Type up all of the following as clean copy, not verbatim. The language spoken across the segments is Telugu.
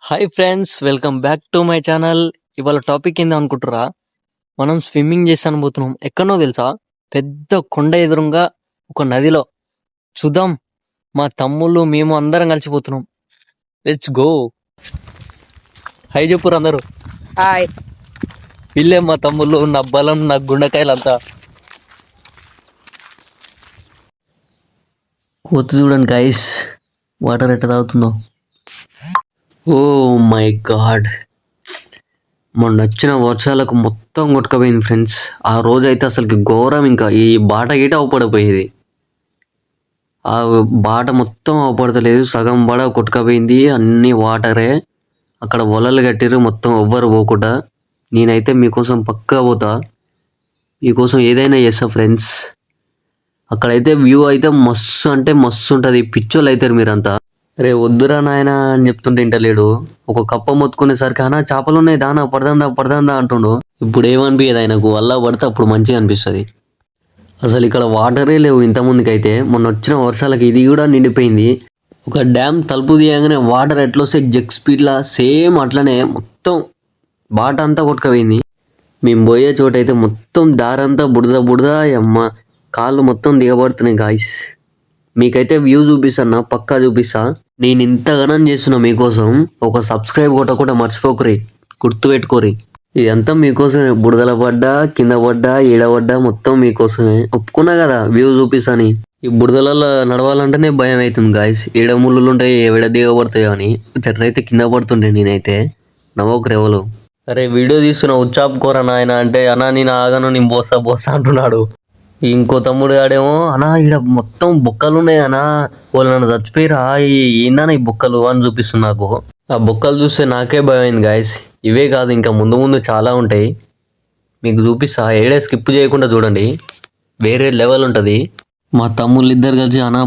Hi friends, welcome back to my channel. ఇవాళ టాపిక్ ఏంది అనుకుంటారా? మనం స్విమ్మింగ్ చేసాను పోతున్నాం. ఎక్కడనో తెలుసా? పెద్ద కొండ ఎదురుగా ఒక నదిలో. చూద్దాం. మా తమ్ముళ్ళు మేము అందరం కలిసిపోతున్నాం. Let's go. హై చెప్పురు అందరూ. హాయ్. వీళ్ళే మా తమ్ముళ్ళు, నా బలం, నా గుండెకాయలు అంతా. కోతి చూడండి గైస్, వాటర్ ఎట్ట తాగుతుందో. ఓ మై గాడ్, మొన్న వచ్చిన వర్షాలకు మొత్తం కొట్టుకపోయింది ఫ్రెండ్స్. ఆ రోజు అయితే అసలుకి ఘోరం. ఇంకా ఈ బాట గీట అవపడిపోయేది. ఆ బాట మొత్తం అవపడతలేదు, సగం బాట కొట్టుకపోయింది. అన్ని వాటరే. అక్కడ వలలు కట్టిరు, మొత్తం ఎవ్వరు పోకుండా. నేనైతే మీకోసం పక్కా పోతా, మీకోసం ఏదైనా చేస్తా ఫ్రెండ్స్. అక్కడైతే వ్యూ అయితే మస్తు అంటే మస్తు ఉంటుంది. పిచ్చోళ్ళు అవుతారు మీరంతా. రే వద్దురా నాయన అని చెప్తుంటే ఇంటలేడు. ఒక కప్ప మొత్తుకునేసరికి అనా చేపలు ఉన్నాయి దానా పడదా అంటుండు. ఇప్పుడు ఏమనిపించదు ఆయనకు, వల్ల పడితే అప్పుడు మంచిగా అనిపిస్తుంది. అసలు ఇక్కడ వాటరే లేవు ఇంతకుముందుకైతే. మొన్న వచ్చిన వర్షాలకి ఇది కూడా నిండిపోయింది. ఒక డ్యామ్ తలుపు తీయగానే వాటర్ ఎట్లొస్తే జగ్ స్పీడ్లా సేమ్ అట్లనే మొత్తం బాట అంతా కొట్టుకపోయింది. మేము పోయే చోట అయితే మొత్తం దారంతా బుడద అమ్మ, కాళ్ళు మొత్తం దిగబడుతున్నాయి గాయస్. మీకైతే వ్యూ చూపిస్తాను, పక్కా చూపిస్తా. నేను ఇంతగానం చేస్తున్నా మీకోసం. ఒక సబ్స్క్రైబ్ కొట్టకుండా మర్చిపోకరి, గుర్తుపెట్టుకోరి. ఇదంతా మీకోసమే. బుడదల పడ్డా, కింద పడ్డా, ఏడబడ్డా మొత్తం మీకోసమే. ఒప్పుకున్నా కదా వ్యూ చూపిస్తాని. ఈ బుడదలలో నడవాలంటేనే భయం అవుతుంది గాయస్. ఏడ ముళ్ళు ఉంటాయి, ఏడ దిగబడతాయో అని. చెట్లయితే కింద పడుతుండే. నేనైతే నవ్వకరు ఎవరు. అరే వీడియో తీస్తున్నా, ఉచ్చాపుకోరా నాయన అంటే, అన్నా నేను ఆగను, నేను బోసా అంటున్నాడు. ఇంకో తమ్ముడు గాడేమో, అన్నా ఇక్కడ మొత్తం బొక్కలు ఉన్నాయి అన్నా, వాళ్ళు నన్ను చచ్చిపోయిరా, ఏందన్నా ఈ బొక్కలు అని చూపిస్తుంది నాకు. ఆ బొక్కలు చూస్తే నాకే భయం అయింది గాయస్. ఇవే కాదు, ఇంకా ముందు చాలా ఉంటాయి. మీకు చూపిస్తా, ఏడే స్కిప్ చేయకుండా చూడండి, వేరే లెవెల్ ఉంటుంది. మా తమ్ముళ్ళు ఇద్దరు కలిసి అన్నా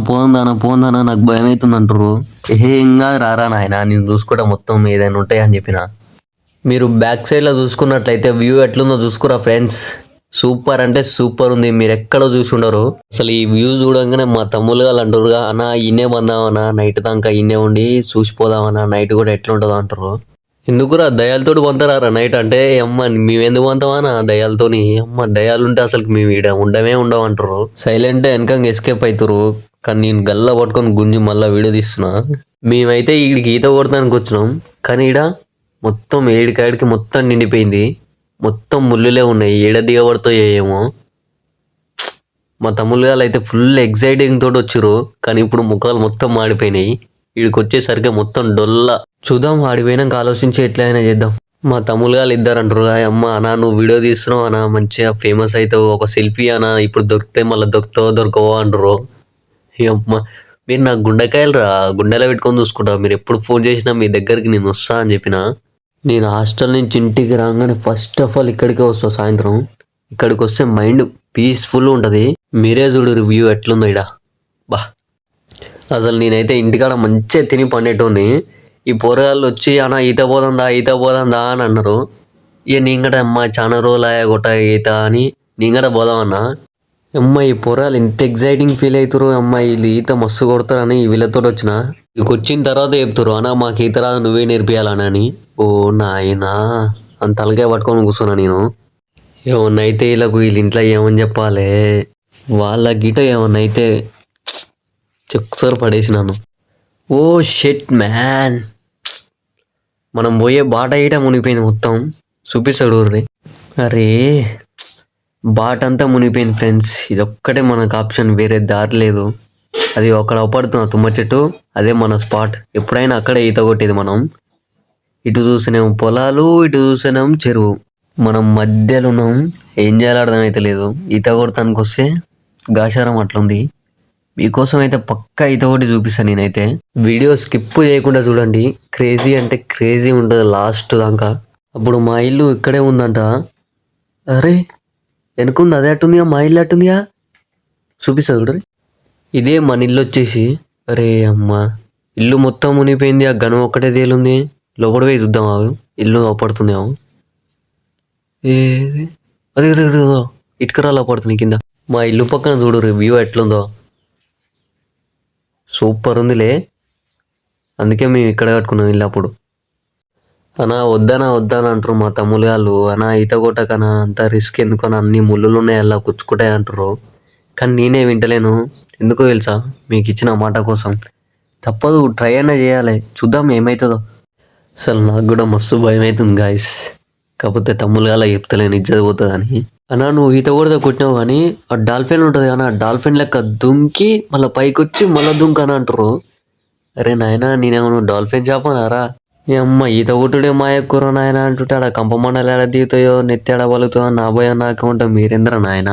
పోందానా నాకు భయం అవుతుంది అంటారు. ఇంకా రారా నాయన, నేను చూసుకుంటా మొత్తం ఏదైనా ఉంటాయి అని చెప్పిన. మీరు బ్యాక్ సైడ్లో చూసుకున్నట్లయితే వ్యూ ఎట్లుందో చూసుకురా ఫ్రెండ్స్. సూపర్ అంటే సూపర్ ఉంది. మీరు ఎక్కడో చూసి ఉండరు. అసలు ఈ వ్యూ చూడంగానే మా తమ్ముళ్ళు వాళ్ళు అంటారుగా, అన్నా ఇన్నే బందామన్నా, నైట్ దాకా ఇన్నే ఉండి చూసిపోదామన్నా, నైట్ కూడా ఎట్లుంటుందో అంటారు. ఎందుకురా దయాలతోటి పంతారా నైట్ అంటే, అమ్మ మేము ఎందుకు పంతామన్నా దయాలతోని. అమ్మ దయాలుంటే అసలు మేము ఇక్కడ ఉండవు అంటారు. సైలెంట్ వెనకంగా ఎస్కేప్ అవుతారు. కానీ నేను గల్లా పట్టుకొని గుంజి మళ్ళీ వీడియో తీస్తున్నా. మేమైతే ఈడికి ఈత కొడతానికి వచ్చినాం, కానీ ఈడ మొత్తం ఏడికాడికి మొత్తం నిండిపోయింది. మొత్తం ముళ్ళులే ఉన్నాయి, ఏడ దిగబడతాయో ఏమో. మా తమ్ముళ్ళు అయితే ఫుల్ ఎగ్జైటింగ్ తోటి వచ్చారు, కానీ ఇప్పుడు ముఖాలు మొత్తం మాడిపోయినాయి. వీడికి వచ్చేసరికి మొత్తం డొల్లా. చూద్దాం, ఆడిపోయినాక ఆలోచించి ఎట్లా అయినా చేద్దాం. మా తమ్ముళ్ళు ఇద్దరు అంటారు, అమ్మ అన్నా నువ్వు వీడియో తీస్తున్నావు అన్నా, మంచిగా ఫేమస్ అవుతావు, ఒక సెల్ఫీ అన్నా, ఇప్పుడు దొరికితే మళ్ళీ దొరకవో అంటారు. అమ్మ మీరు నా గుండెకాయలు రా, గుండెలో పెట్టుకొని చూసుకుంటా. మీరు ఎప్పుడు ఫోన్ చేసినా మీ దగ్గరికి నేను వస్తా అని చెప్పిన. నేను హాస్టల్ నుంచి ఇంటికి రాగానే ఫస్ట్ ఆఫ్ ఆల్ ఇక్కడికే వస్తా. సాయంత్రం ఇక్కడికి వస్తే మైండ్ పీస్ఫుల్ ఉంటుంది. మీరే చూడు రివ్యూ ఎట్లుందో ఇడ. బా అసలు నేనైతే ఇంటికాడ మంచిగా తిని పండేటోని. ఈ పోరగాళ్ళు వచ్చి అన్న ఈత పోదాందా అని అన్నారు. ఇక నేను కూడా అమ్మ చాలా రోజులు ఆయా కొట్ట ఈత అని నేను కూడా పోదామన్నా. అమ్మ ఈ పోరాలు ఇంత ఎగ్జైటింగ్ ఫీల్ అవుతారు. అమ్మ వీళ్ళు ఈత మస్తు కొడతారని వీళ్ళతో వచ్చిన. ఇక వచ్చిన తర్వాత చెప్తారు, అన్న మాకు ఈత రాదు నువ్వే నేర్పియాలని. ఓ నాయనా అంత తలకాయ పట్టుకొని కూర్చున్నా నేను. ఏమన్నైతే వీళ్ళకు వీళ్ళ ఇంట్లో ఏమని చెప్పాలి, వాళ్ళ గిట ఏమన్నైతే చెక్కుసారి పడేసినాను. ఓ షెట్ మ్యాన్, మనం పోయే బాట గిట మునిగిపోయింది మొత్తం. చూపిస్తాడు ఊర్రి. అరే బాట అంతా మునిగిపోయింది ఫ్రెండ్స్. ఇదొక్కటే మనకు ఆప్షన్, వేరే దారి లేదు. అది అక్కడ అవపడుతున్న తుమ్మ చెట్టు, అదే మన స్పాట్. ఎప్పుడైనా అక్కడే ఈత కొట్టేది మనం. ఇటు చూసినేమో పొలాలు, ఇటు చూసినేమో చెరువు. మనం మధ్యలో ఉన్నాం. ఏం చేయాలో అర్థమైతే లేదు. ఈత కొడతానికి వస్తే గాశారం అట్లుంది. మీకోసం అయితే పక్కా ఈత కొట్టి చూపిస్తాను నేనైతే. వీడియో స్కిప్ చేయకుండా చూడండి, క్రేజీ అంటే క్రేజీ ఉంటుంది లాస్ట్ దాకా. అప్పుడు మా ఇల్లు ఇక్కడే ఉందంట. అరే వెనుకుంది, అదే అట్టుందిగా మా ఇల్లు అట్టుందిగా. చూపిస్తా చూడరి. ఇదే మన ఇల్లు వచ్చేసి. అరే అమ్మ, ఇల్లు మొత్తం మునిగిపోయింది. ఆ గనం ఒక్కటే తేలుంది. లోపల పోయి చూద్దాం, ఇల్లు అవపడుతుందేమో. ఏది అది ఇటుకరాలు అవపడుతుంది కింద. మా ఇల్లు పక్కన చూడు వ్యూ ఎట్లుందో. సూపర్ ఉందిలే, అందుకే మేము ఇక్కడ కట్టుకున్నాం ఇల్లు అప్పుడు. అన్నా వద్దనా అంటారు మా తమ్ముళ్ళు వాళ్ళు. అన్నా ఈత కొట్టకనా అంత రిస్క్ ఎందుకని, అన్ని ముళ్ళులు ఉన్నాయి అలా కుచ్చుకుంటాయి అంటారు. కానీ నేనే వింటలేను. ఎందుకో తెలుసా, మీకు ఇచ్చిన మాట కోసం తప్పదు, ట్రై అయినా చేయాలి, చూద్దాం ఏమవుతుందో. అసలు నాకు కూడా మస్తు భయం అవుతుంది గాయస్. కాకపోతే తమ్ముళ్ళు అలా చెప్తలేను, ఇజ్జత పోతుంది అని. అన్నా నువ్వు ఈత కూడా కొట్టినావు కానీ ఆ డాల్ఫిన్ ఉంటుంది కానీ ఆ డాల్ఫిన్ లెక్క దుంకి మళ్ళీ పైకి వచ్చి మళ్ళీ దుంకని అంటారు. అరే నాయన నేనేమన్నా డాల్ఫిన్ చేపనారా? ఈ అమ్మ ఈత కొట్టుడే మా ఎక్కువ నాయన అంటుంటే ఆడ కంపమండలు ఎడ దిగుతాయో నెత్తి ఎడ పలుగుతాయో నా భయం నాకు ఉంటా. మీరేంద్ర నాయన.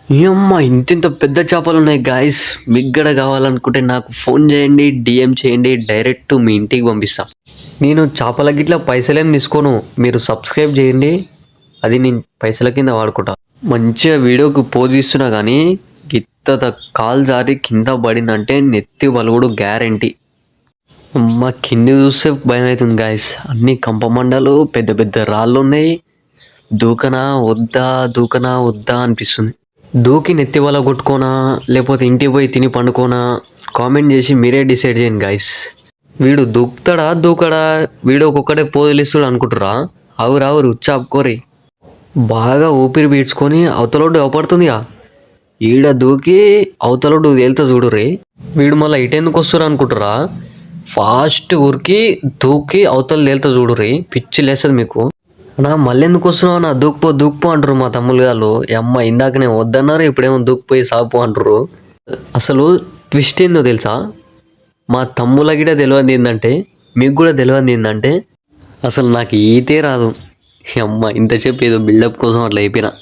ఈ అమ్మ ఇంతింత పెద్ద చేపలు ఉన్నాయి గాయస్. మిగ్గడ కావాలనుకుంటే నాకు ఫోన్ చేయండి, డిఎం చేయండి, డైరెక్ట్ మీ ఇంటికి పంపిస్తా. నేను చేపల గిట్ల పైసలేం తీసుకోను, మీరు సబ్స్క్రైబ్ చేయండి, అది నేను పైసల కింద వాడుకుంటా. మంచిగా వీడియోకి పోజ్ ఇస్తున్నా కానీ గిత్త కాలు జారి కింద పడిందంటే నెత్తి పలుగుడు గ్యారంటీ. మా కింది చూస్తే భయం అవుతుంది గాయస్. అన్ని కంపమండలు పెద్ద పెద్ద రాళ్ళు ఉన్నాయి. దూకనా వద్దా అనిపిస్తుంది. దూకి నెత్తి వల్ల కొట్టుకోనా లేకపోతే ఇంటికి పోయి తిని పండుకోనా, కామెంట్ చేసి మీరే డిసైడ్ చేయండి గాయస్. వీడు దూకడా వీడు ఒక్కొక్కడే పోదిలిస్తుడు అనుకుంటురా? ఆవురు ఉచ్చాపుకోరి. బాగా ఊపిరి పీడ్చుకొని అవతలోడు అవపడుతుందిగా, ఈడ దూకి అవతలోడు తేలుతా చూడుర్రి. వీడు మళ్ళీ ఇటెందుకు వస్తురు అనుకుంటురా? ఫాస్ట్ ఉరికి దూకి అవతల తేలుతా చూడుర్రి, పిచ్చి లేస్తుంది మీకు. నా మళ్ళీ ఎందుకు వస్తున్నావు నా, దూకుపో అంటారు మా తమ్ముళ్ళు వాళ్ళు. అమ్మ ఇందాకనే వద్దన్నారు, ఇప్పుడేమో దూకిపోయి సాపు అంటారు. అసలు ట్విస్ట్ ఏందో తెలుసా, మా తమ్ముళ్ళ గిట తెలియదు ఏంటంటే, మీకు కూడా తెలియదు ఏంటంటే అసలు నాకు ఈతే రాదు. అమ్మ ఇంతసేపు ఏదో బిల్డప్ కోసం అట్లా అయిపోయినా.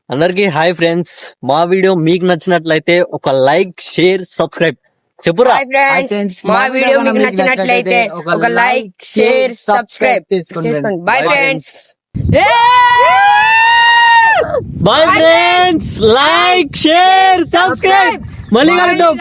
అందరికీ హాయ్ ఫ్రెండ్స్. మా వీడియో మీకు నచ్చినట్లయితే ఒక లైక్, షేర్, సబ్స్క్రైబ్ చెప్పురా. మా వీడియో మీకు నచ్చినట్లయితే ఒక లైక్, షేర్, సబ్స్క్రైబ్ చేసుకోండి. Bye friends. Bye friends, like, share, subscribe. మళ్ళీ కలుద్దాం.